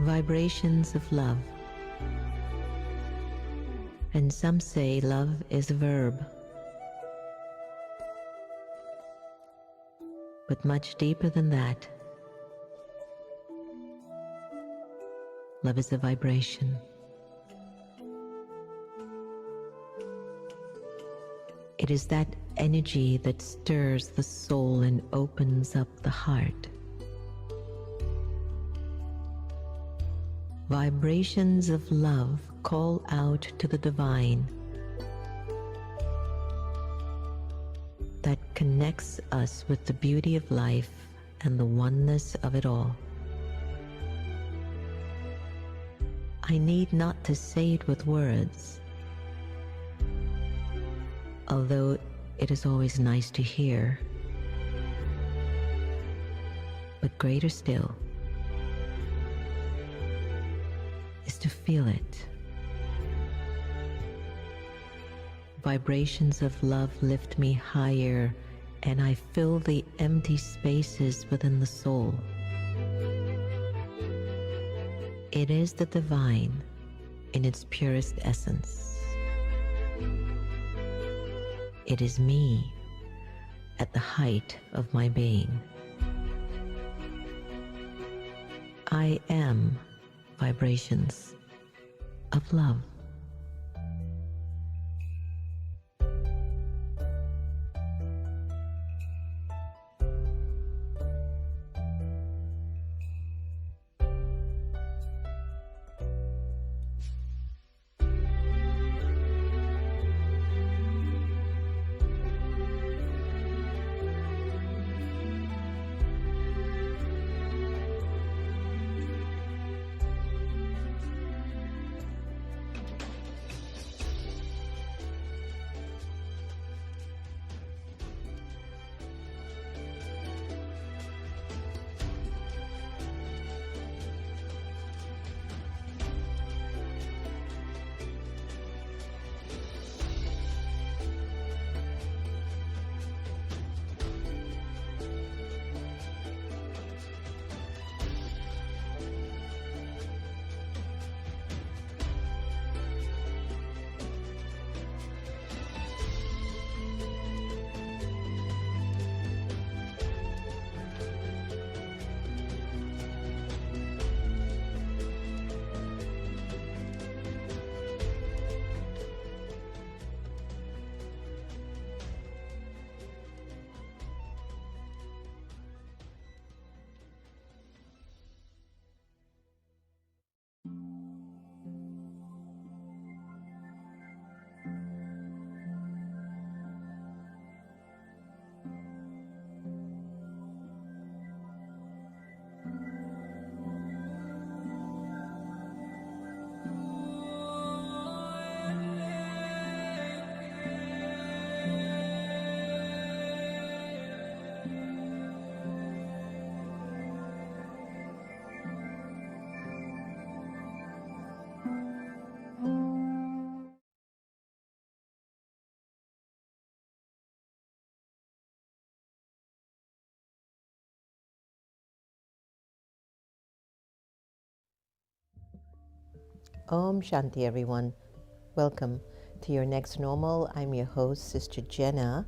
Vibrations of love. And some say love is a verb. But much deeper than that, love is a vibration. It is that energy that stirs the soul and opens up the heart. Vibrations of love call out to the divine that connects us with the beauty of life and the oneness of it all. I need not to say it with words, although it is always nice to hear. But greater still is to feel it. Vibrations of love lift me higher, and I fill the empty spaces within the soul. It is the divine in its purest essence. It is me at the height of my being. I am vibrations of love. Om Shanti, everyone. Welcome to your next normal. I'm your host, Sister Jenna.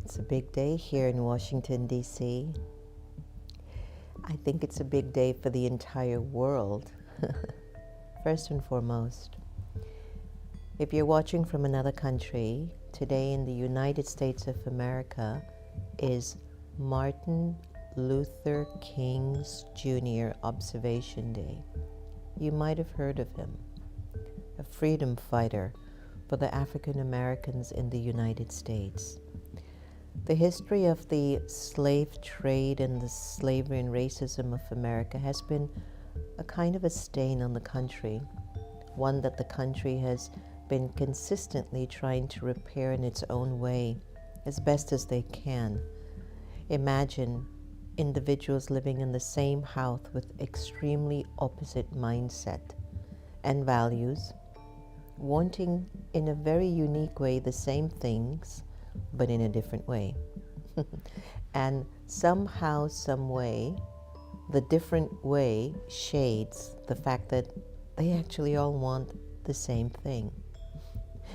It's a big day here in Washington, D.C. I think it's a big day for the entire world, first and foremost. If you're watching from another country, today in the United States of America is Martin Luther King's Jr. Observation Day. You might have heard of him, a freedom fighter for the African Americans in the United States. The history of the slave trade and the slavery and racism of America has been a kind of a stain on the country, one that the country has been consistently trying to repair in its own way, as best as they can. Imagine individuals living in the same house with extremely opposite mindset and values, wanting in a very unique way the same things, but in a different way. And somehow, some way, the different way shades the fact that they actually all want the same thing.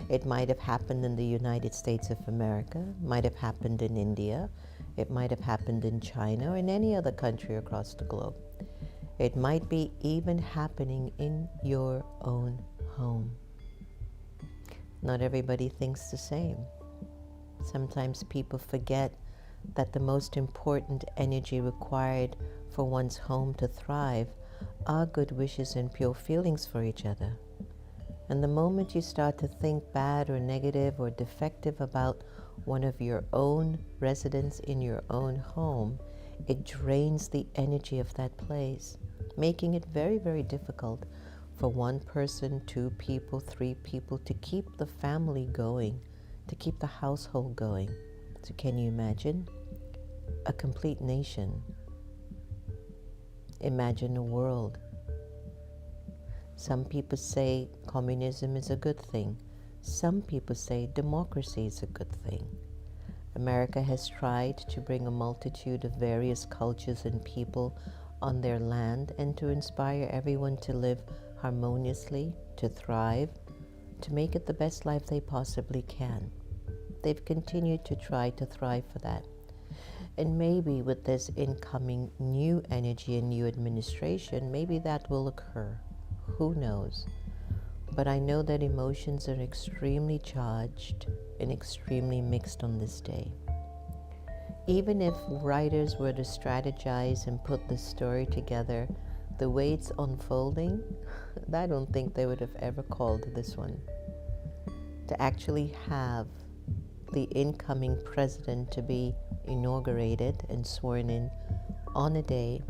It might have happened in the United States of America, might have happened in India, it might have happened in China or in any other country across the globe. It might be even happening in your own home. Not everybody thinks the same. Sometimes people forget that the most important energy required for one's home to thrive are good wishes and pure feelings for each other. And the moment you start to think bad or negative or defective about one of your own residents in your own home, it drains the energy of that place, making it very, very difficult for one person, two people, three people to keep the family going, to keep the household going. So can you imagine a complete nation? Imagine a world. Some people say communism is a good thing. Some people say democracy is a good thing. America has tried to bring a multitude of various cultures and people on their land and to inspire everyone to live harmoniously, to thrive, to make it the best life they possibly can. They've continued to try to thrive for that. And maybe with this incoming new energy and new administration, maybe that will occur. Who knows? But I know that emotions are extremely charged and extremely mixed on this day. Even if writers were to strategize and put the story together the way it's unfolding, I don't think they would have ever called this one. To actually have the incoming president to be inaugurated and sworn in on a day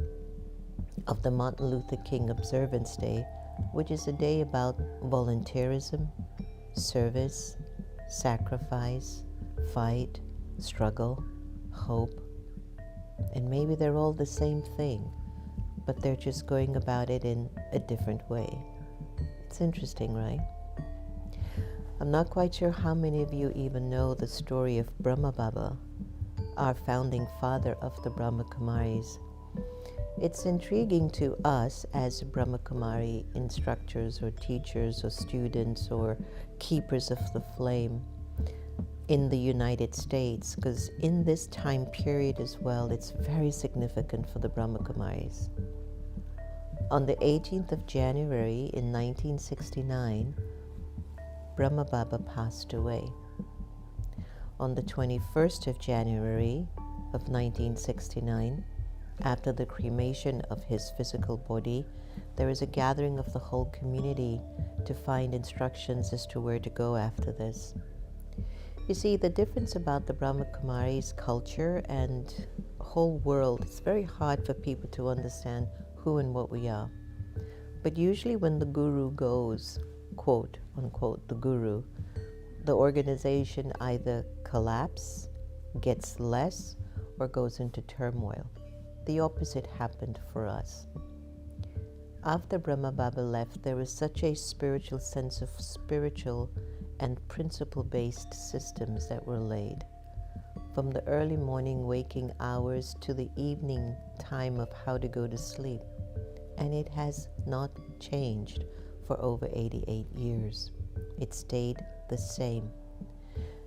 of the Martin Luther King Observance Day, which is a day about volunteerism, service, sacrifice, fight, struggle, hope. And maybe they're all the same thing, but they're just going about it in a different way. It's interesting, right? I'm not quite sure how many of you even know the story of Brahma Baba, our founding father of the Brahma Kumaris. It's intriguing to us as Brahma Kumari instructors or teachers or students or keepers of the flame in the United States, because in this time period as well, it's very significant for the Brahma Kumaris. On the 18th of January in 1969, Brahma Baba passed away. On the 21st of January of 1969, after the cremation of his physical body, there is a gathering of the whole community to find instructions as to where to go after this. You see, the difference about the Brahma Kumaris culture and whole world, it's very hard for people to understand who and what we are. But usually when the guru goes, quote unquote, the guru, the organization either collapses, gets less, or goes into turmoil. The opposite happened for us. After Brahma Baba left, there was such a spiritual sense of spiritual and principle-based systems that were laid. From the early morning waking hours to the evening time of how to go to sleep. And it has not changed for over 88 years. It stayed the same.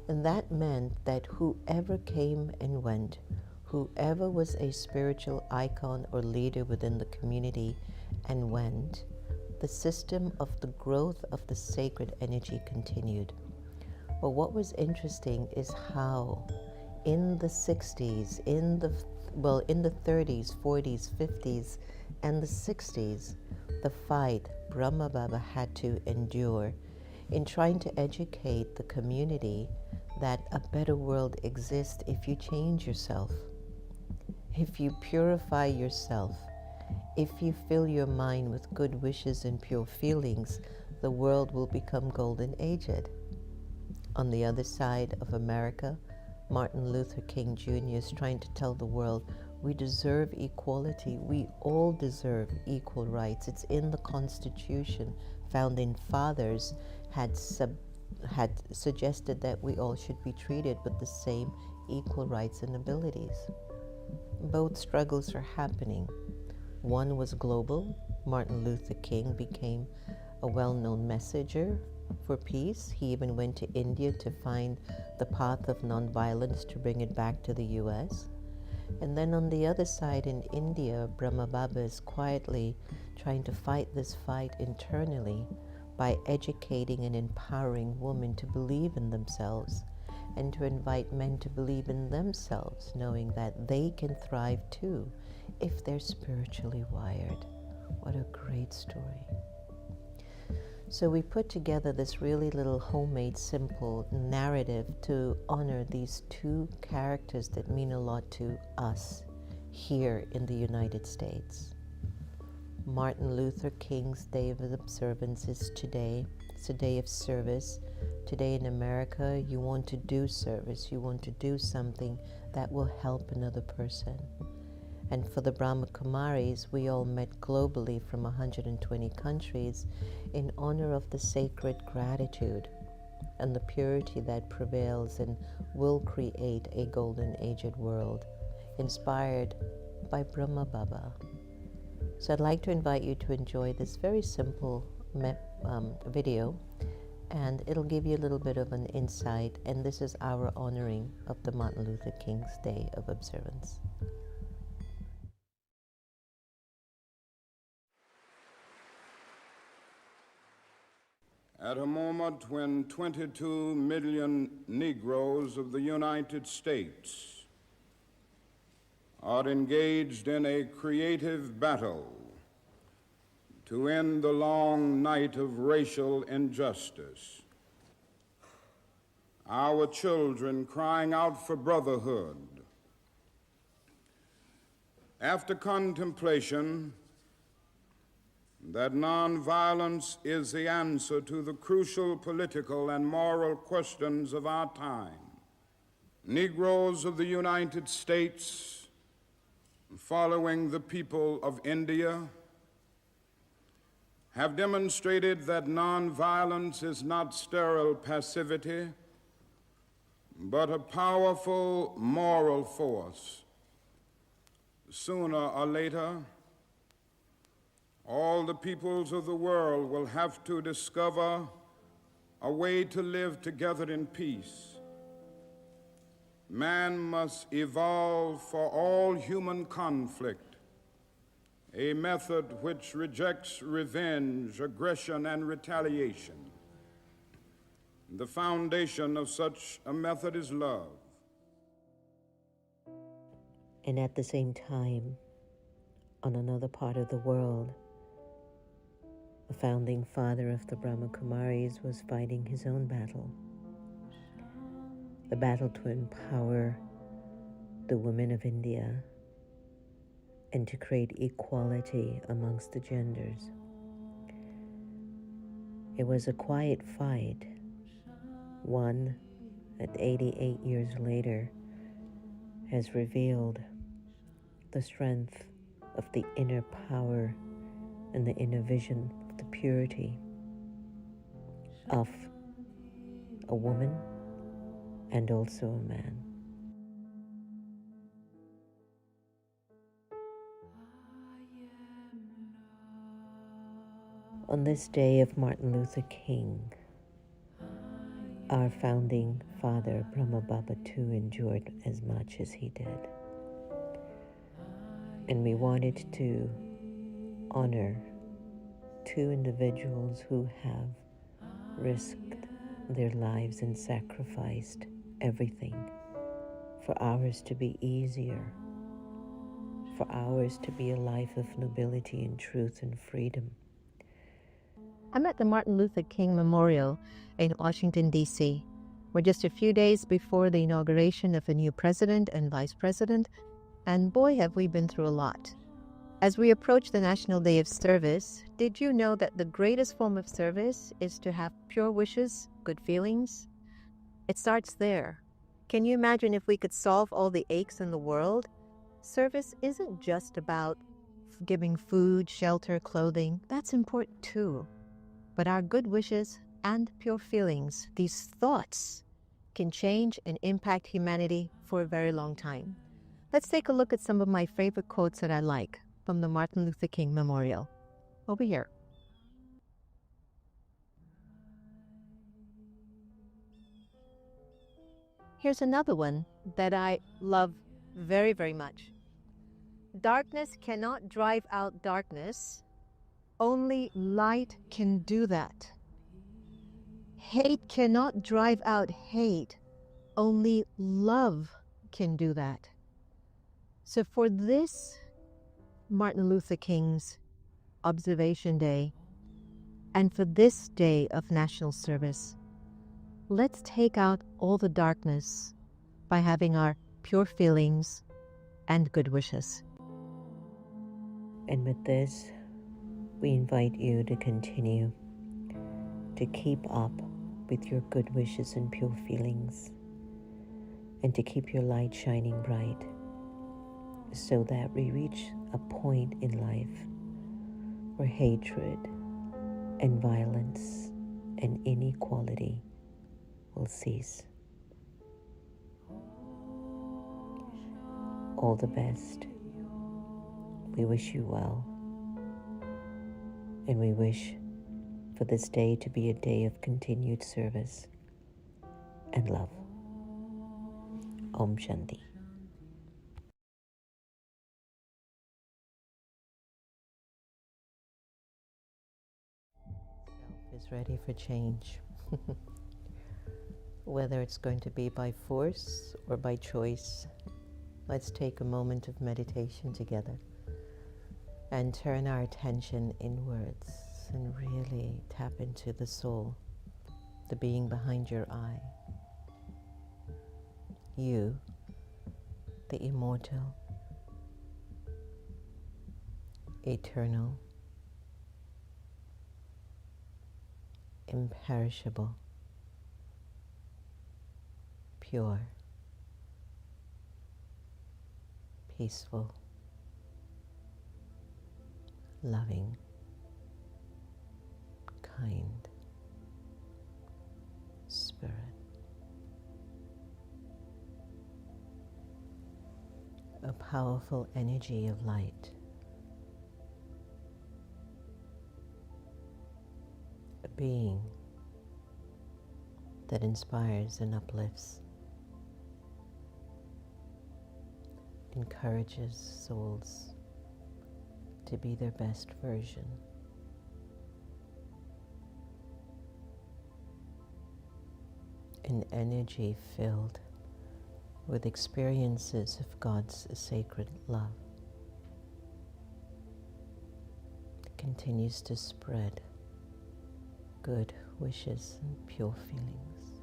And that meant that whoever came and went, whoever was a spiritual icon or leader within the community and went, the system of the growth of the sacred energy continued. But what was interesting is how in the 60s, in the 30s, 40s, 50s, and the 60s, the fight Brahma Baba had to endure in trying to educate the community that a better world exists if you change yourself, if you purify yourself, if you fill your mind with good wishes and pure feelings, the world will become golden aged. On the other side of America, Martin Luther King Jr. is trying to tell the world we deserve equality. We all deserve equal rights. It's in the Constitution. Founding fathers had suggested that we all should be treated with the same equal rights and abilities. Both struggles are happening. One was global. Martin Luther King became a well-known messenger for peace. He even went to India to find the path of nonviolence to bring it back to the US. And then on the other side in India, Brahma Baba is quietly trying to fight this fight internally by educating and empowering women to believe in themselves and to invite men to believe in themselves, knowing that they can thrive too if they're spiritually wired. What a great story. So we put together this really little homemade, simple narrative to honor these two characters that mean a lot to us here in the United States. Martin Luther King's Day of Observance is today. It's a day of service. Today in America, you want to do service. You want to do something that will help another person. And for the Brahma Kumaris, we all met globally from 120 countries in honor of the sacred gratitude and the purity that prevails and will create a golden aged world inspired by Brahma Baba. So I'd like to invite you to enjoy this very simple video, and it'll give you a little bit of an insight, and this is our honoring of the Martin Luther King's Day of Observance. At a moment when 22 million Negroes of the United States are engaged in a creative battle to end the long night of racial injustice, our children crying out for brotherhood. After contemplation that nonviolence is the answer to the crucial political and moral questions of our time, Negroes of the United States, following the people of India, have demonstrated that nonviolence is not sterile passivity, but a powerful moral force. Sooner or later, all the peoples of the world will have to discover a way to live together in peace. Man must evolve for all human conflict a method which rejects revenge, aggression, and retaliation. The foundation of such a method is love. And at the same time, on another part of the world, the founding father of the Brahma Kumaris was fighting his own battle. The battle to empower the women of India and to create equality amongst the genders. It was a quiet fight, one that 88 years later has revealed the strength of the inner power and the inner vision of the purity of a woman and also a man. On this day of Martin Luther King, our founding father, Brahma Baba, too endured as much as he did. And we wanted to honor two individuals who have risked their lives and sacrificed everything for ours to be easier, for ours to be a life of nobility and truth and freedom. I'm at the Martin Luther King Memorial in Washington, D.C. We're just a few days before the inauguration of a new president and vice president, and boy, have we been through a lot. As we approach the National Day of Service, did you know that the greatest form of service is to have pure wishes, good feelings? It starts there. Can you imagine if we could solve all the aches in the world? Service isn't just about giving food, shelter, clothing. That's important too. But our good wishes and pure feelings, these thoughts, can change and impact humanity for a very long time. Let's take a look at some of my favorite quotes that I like. from the Martin Luther King Memorial. Over here. Here's another one that I love very, very much. Darkness cannot drive out darkness. Only light can do that. Hate cannot drive out hate. Only love can do that. So for this Martin Luther King's Observation Day, and for this day of national service, let's take out all the darkness by having our pure feelings and good wishes. And with this, we invite you to continue to keep up with your good wishes and pure feelings, and to keep your light shining bright, so that we reach a point in life where hatred and violence and inequality will cease. All the best. We wish you well, and we wish for this day to be a day of continued service and love. Om Shanti. Self is ready for change. Whether it's going to be by force or by choice, let's take a moment of meditation together and turn our attention inwards and really tap into the soul, the being behind your eye. You, the immortal, eternal, imperishable, pure, peaceful, loving, kind spirit. A powerful energy of light. A being that inspires and uplifts, encourages souls to be their best version. An energy filled with experiences of God's sacred love. It continues to spread good wishes and pure feelings.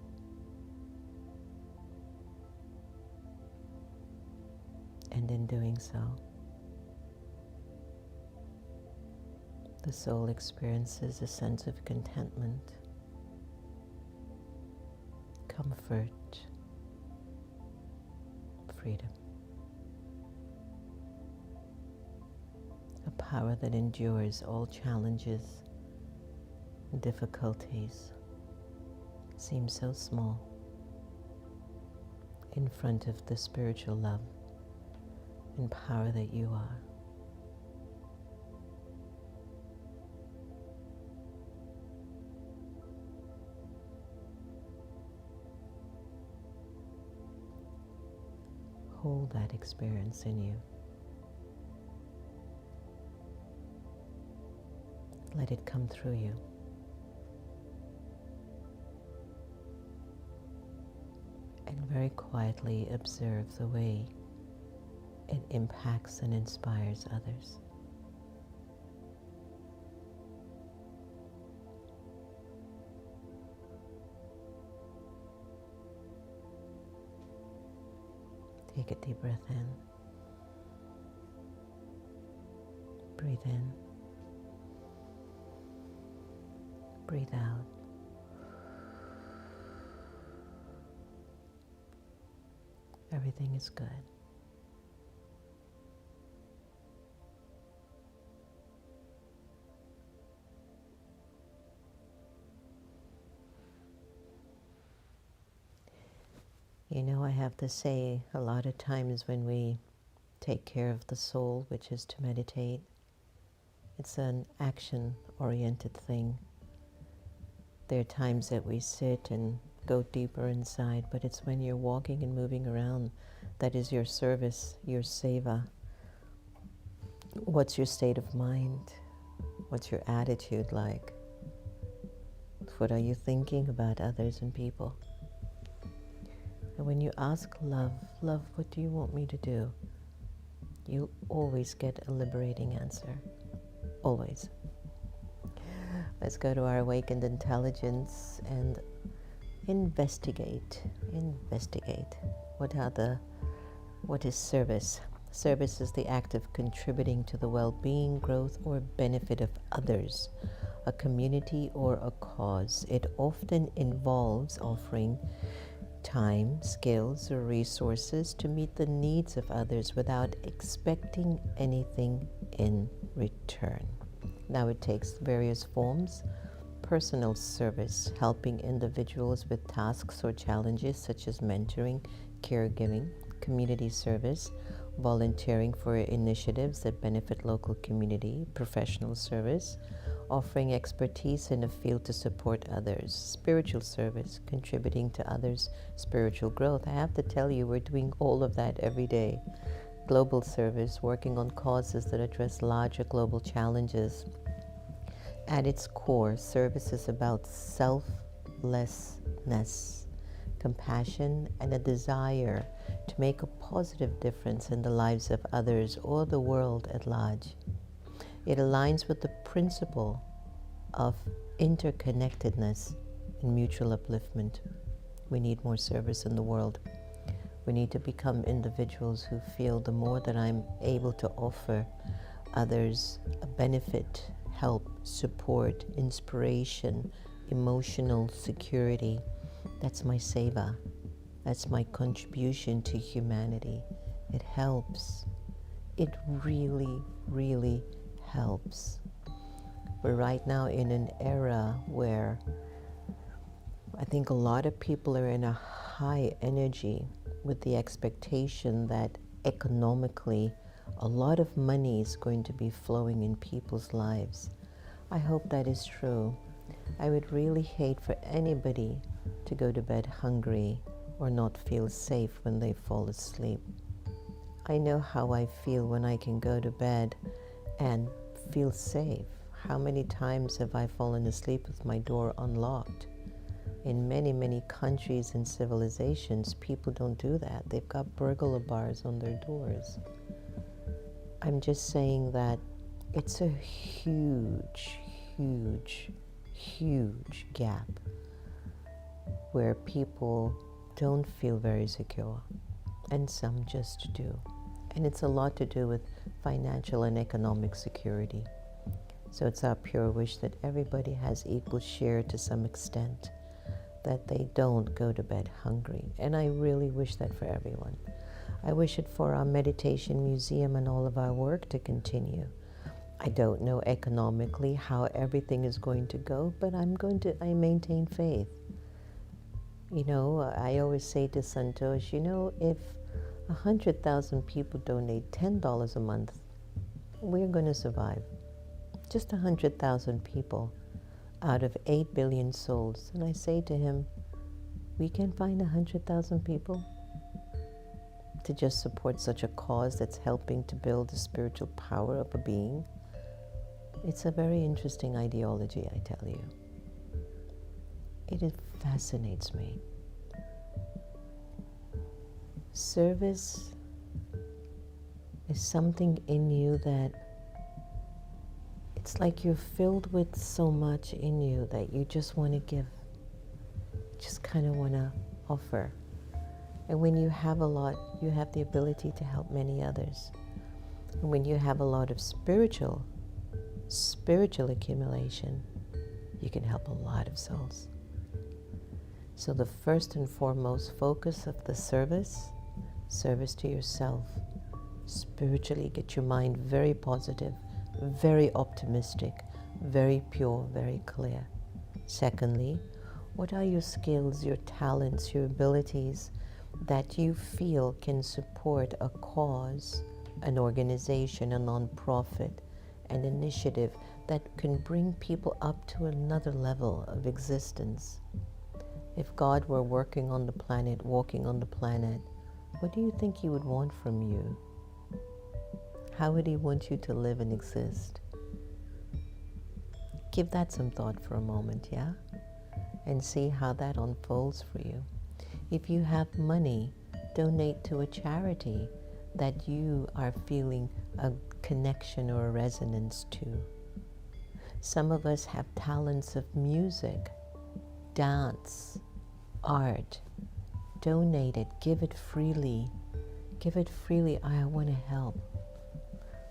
And in doing so, the soul experiences a sense of contentment, comfort, freedom. A power that endures all challenges and difficulties seems so small in front of the spiritual love and power that you are. Hold that experience in you. Let it come through you. And very quietly observe the way it impacts and inspires others. Take a deep breath in. Breathe in. Breathe out. Everything is good. You know, I have to say, a lot of times when we take care of the soul, which is to meditate. It's an action-oriented thing. There are times that we sit and go deeper inside, but it's when you're walking and moving around that is your service, your seva. What's your state of mind? What's your attitude like? What are you thinking about others and people? And when you ask love, what do you want me to do? You'll always get a liberating answer. Always. Let's go to our awakened intelligence and investigate. What is service? Service is the act of contributing to the well-being, growth, or benefit of others, a community, or a cause. It often involves offering time, skills, or resources to meet the needs of others without expecting anything in return. Now it takes various forms. Personal service, helping individuals with tasks or challenges such as mentoring, caregiving. Community service, volunteering for initiatives that benefit local community. Professional service, offering expertise in a field to support others. Spiritual service, contributing to others' spiritual growth. I have to tell you, we're doing all of that every day. Global service, working on causes that address larger global challenges. At its core, service is about selflessness, compassion, and a desire to make a positive difference in the lives of others or the world at large. It aligns with the principle of interconnectedness and mutual upliftment. We need more service in the world. We need to become individuals who feel the more that I'm able to offer others a benefit, help, support, inspiration, emotional security, that's my seva. That's my contribution to humanity. It helps. It really, really helps. We're right now in an era where I think a lot of people are in a high energy with the expectation that economically a lot of money is going to be flowing in people's lives. I hope that is true. I would really hate for anybody to go to bed hungry or not feel safe when they fall asleep. I know how I feel when I can go to bed and feel safe. How many times have I fallen asleep with my door unlocked? In many, many countries and civilizations, people don't do that. They've got burglar bars on their doors. I'm just saying that it's a huge, huge, huge gap where people don't feel very secure, and some just do. And it's a lot to do with financial and economic security. So it's our pure wish that everybody has equal share to some extent, that they don't go to bed hungry. And I really wish that for everyone. I wish it for our meditation museum and all of our work to continue. I don't know economically how everything is going to go, but I maintain faith. You know, I always say to Santosh, you know, if 100,000 people donate $10 a month, we're going to survive. Just 100,000 people out of 8 billion souls. And I say to him, we can find 100,000 people to just support such a cause that's helping to build the spiritual power of a being. It's a very interesting ideology, I tell you. It fascinates me. Service is something in you that it's like you're filled with so much in you that you just want to give, just kind of want to offer. And when you have a lot, you have the ability to help many others. And when you have a lot of spiritual accumulation, you can help a lot of souls. So the first and foremost focus of the service to yourself. Spiritually, get your mind very positive, very optimistic, very pure, very clear. Secondly, what are your skills, your talents, your abilities that you feel can support a cause an organization, a non-profit, an initiative that can bring people up to another level of existence. If God were working on the planet, walking on the planet, what do you think He would want from you? How would He want you to live and exist? Give that some thought for a moment, yeah? And see how that unfolds for you. If you have money, donate to a charity that you are feeling a connection or a resonance to. Some of us have talents of music, dance, art. Donate it, give it freely. Give it freely. I want to help.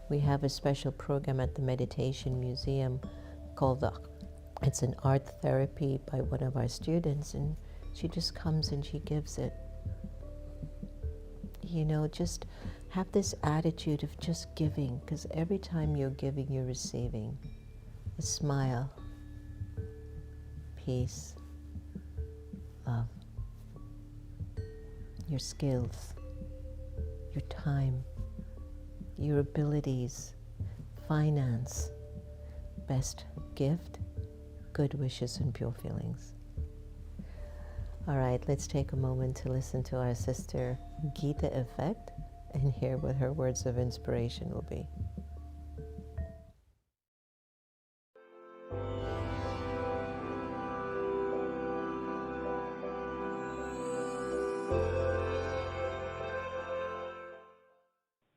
We have a special program at the Meditation Museum called it's an art therapy by one of our students, and she just comes and she gives it. You know, just have this attitude of just giving, because every time you're giving, you're receiving. A smile, peace, love, your skills, your time, your abilities, finance, best gift, good wishes and pure feelings. All right, let's take a moment to listen to our Sister Gita effect and hear what her words of inspiration will be.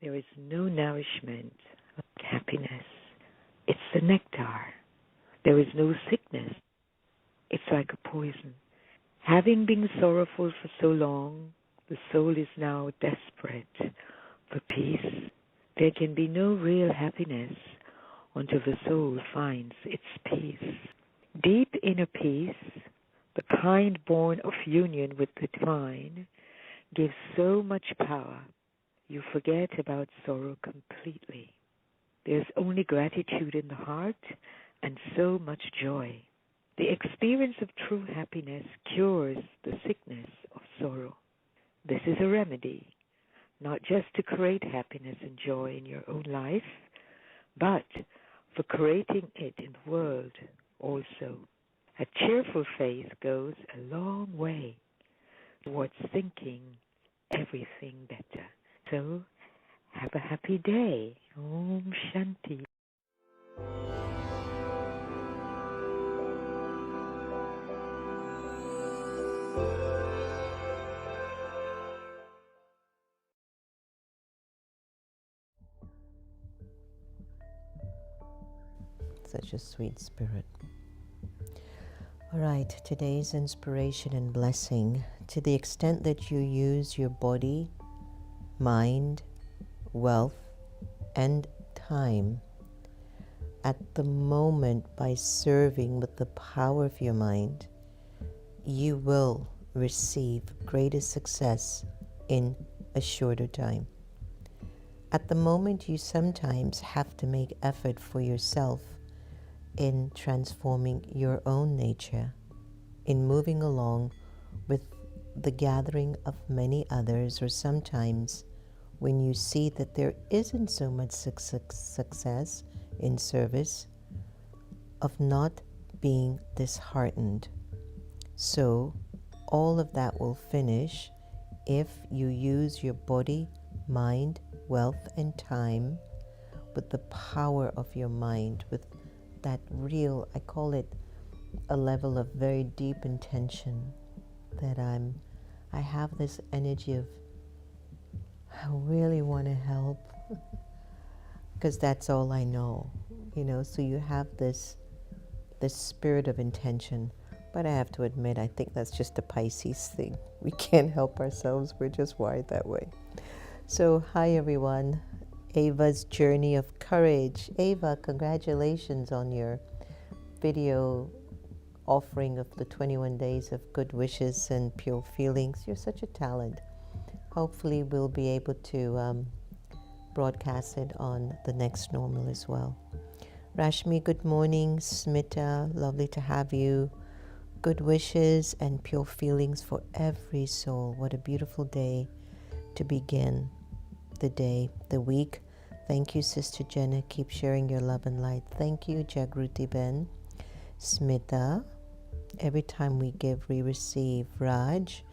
There is no nourishment like happiness. It's the nectar. There is no sickness. It's like a poison. Having been sorrowful for so long, the soul is now desperate for peace. There can be no real happiness until the soul finds its peace. Deep inner peace, the kind born of union with the divine, gives so much power, you forget about sorrow completely. There's only gratitude in the heart and so much joy. The experience of true happiness cures the sickness of sorrow. This is a remedy, not just to create happiness and joy in your own life, but for creating it in the world also. A cheerful faith goes a long way towards thinking everything better. So, have a happy day. Om Shanti. Such a sweet spirit. All right, today's inspiration and blessing. To the extent that you use your body, mind, wealth, and time at the moment by serving with the power of your mind, you will receive greater success in a shorter time. At the moment, you sometimes have to make effort for yourself in transforming your own nature, in moving along with the gathering of many others, or sometimes when you see that there isn't so much success in service, of not being disheartened. So all of that will finish if you use your body, mind, wealth, and time with the power of your mind, with that real, I call it a level of very deep intention, that I have this energy of, I really want to help, because that's all I know, you know. So you have this spirit of intention. But I have to admit, I think that's just a Pisces thing. We can't help ourselves. We're just wired that way. So hi everyone. Ava's Journey of Courage. Ava, congratulations on your video offering of the 21 days of good wishes and pure feelings. You're such a talent. Hopefully we'll be able to broadcast it on the next normal as well. Rashmi, good morning. Smita, lovely to have you. Good wishes and pure feelings for every soul. What a beautiful day to begin. the day, the week. Thank you, Sister Jenna. Keep sharing your love and light. Thank you, Jagruti Ben. Smita. Every time we give, we receive. Raj.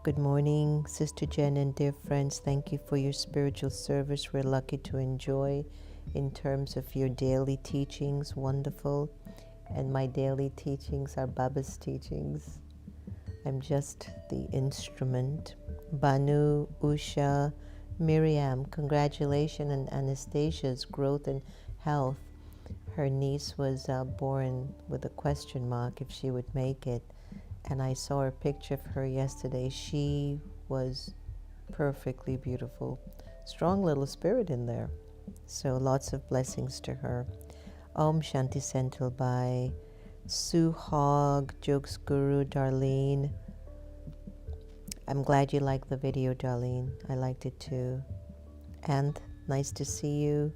Good morning, Sister Jen and dear friends. Thank you for your spiritual service. We're lucky to enjoy in terms of your daily teachings. Wonderful. And my daily teachings are Baba's teachings. I'm just the instrument. Banu, Usha, Miriam, congratulations on Anastasia's growth and health. Her niece was born with a question mark if she would make it. And I saw a picture of her yesterday. She was perfectly beautiful. Strong little spirit in there. So lots of blessings to her. Om Shanti Senthil by Sue Hogg, Jokes Guru, Darlene. I'm glad you liked the video, Darlene. I liked it too. And nice to see you.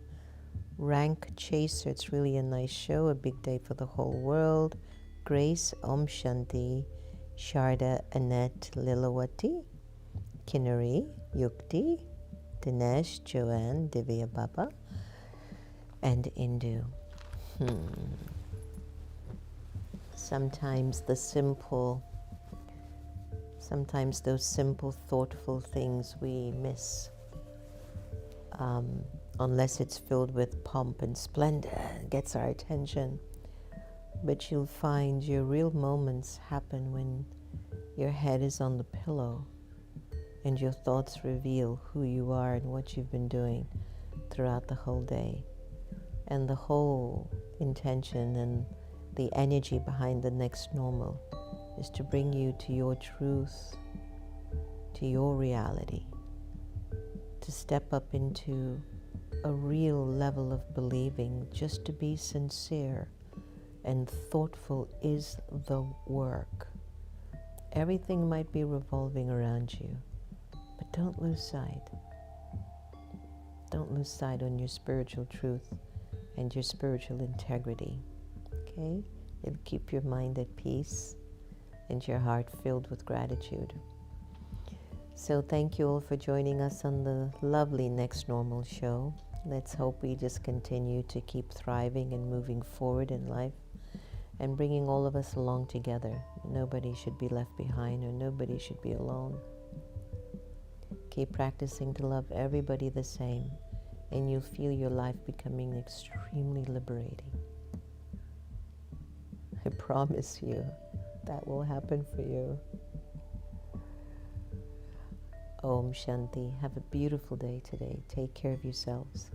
Rank Chaser, it's really a nice show, a big day for the whole world. Grace, Om Shanti, Sharda, Annette, Lilawati, Kinnari, Yukti, Dinesh, Joanne, Divya Baba, and Indu. Sometimes those simple, thoughtful things we miss. Unless it's filled with pomp and splendor, it gets our attention. But you'll find your real moments happen when your head is on the pillow and your thoughts reveal who you are and what you've been doing throughout the whole day. And the whole intention and the energy behind the next normal is to bring you to your truth, to your reality, to step up into a real level of believing, just to be sincere and thoughtful is the work. Everything might be revolving around you, but don't lose sight. Don't lose sight on your spiritual truth and your spiritual integrity, okay? It'll keep your mind at peace and your heart filled with gratitude. So thank you all for joining us on the lovely Next Normal show. Let's hope we just continue to keep thriving and moving forward in life and bringing all of us along together. Nobody should be left behind, or nobody should be alone. Keep practicing to love everybody the same, and you'll feel your life becoming extremely liberating. I promise you that will happen for you. Om Shanti. Have a beautiful day today. Take care of yourselves.